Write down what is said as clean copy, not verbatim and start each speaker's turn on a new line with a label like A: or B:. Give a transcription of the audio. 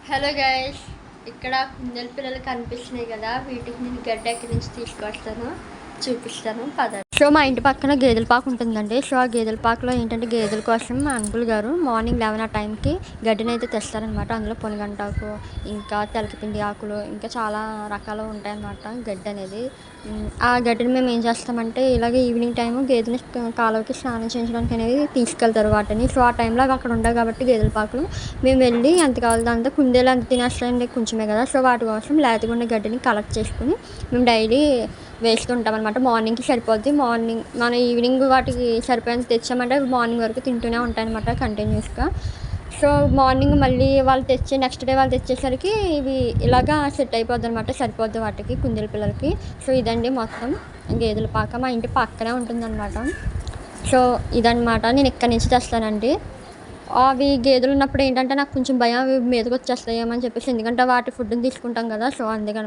A: Hello guys, ఇక్కడ కుందేలు పిల్లలు కనిపిస్తున్నాయి కదా, వీటికి నేను గడ్డ ఎక్కడి నుంచి తీసుకొస్తాను చూపిస్తాను పద. సో మా ఇంటి పక్కన గేదెల పాక ఉంటుందండి. సో ఆ గేదెల పాకలో ఏంటంటే గేదెల కోసం మా అంకుల్ గారు మార్నింగ్ 11 ఆ టైంకి గడ్డిని అయితే తెస్తారనమాట. అందులో పొనిగంటాకు, ఇంకా తెలకపిండి ఆకులు, ఇంకా చాలా రకాలు ఉంటాయన్నమాట గడ్డి అనేది. ఆ గడ్డిని మేము ఏం చేస్తామంటే ఇలాగే ఈవినింగ్ టైము గేదెని కాలువకి స్నానం చేయించడానికి అనేది తీసుకెళ్తారు వాటిని. సో ఆ టైంలో అవి అక్కడ ఉండవు కాబట్టి గేదెల పాకలు మేము వెళ్ళి ఎంత కావాలో అంతా కుందేలు అంత తినేస్తాయండి, కొంచెమే కదా. సో వాటి కోసం లేతగా ఉన్న గడ్డిని కలెక్ట్ చేసుకుని మేము డైలీ వేస్తుంటాం అనమాట. మార్నింగ్కి సరిపోద్ది. మార్నింగ్ మన ఈవినింగ్ వాటికి సరిపోయేంత తెచ్చామంటే అవి మార్నింగ్ వరకు తింటూనే ఉంటాయన్నమాట కంటిన్యూస్గా. సో మార్నింగ్ మళ్ళీ వాళ్ళు తెచ్చే నెక్స్ట్ డే వాళ్ళు తెచ్చేసరికి ఇవి ఇలాగా సెట్ అయిపోద్ది అనమాట, సరిపోద్ది వాటికి కుందేలు పిల్లలకి. సో ఇదండి మొత్తం గేదెల పాక మా ఇంటి పక్కనే ఉంటుందన్నమాట. సో ఇదన్నమాట, నేను ఇక్కడి నుంచి తెస్తానండి. అవి గేదెలు ఉన్నప్పుడు ఏంటంటే నాకు కొంచెం భయం, అవి మీదకి వచ్చేస్తాయేమో అని చెప్పేసి, ఎందుకంటే వాటి ఫుడ్ని తీసుకుంటాం కదా. సో అందుకని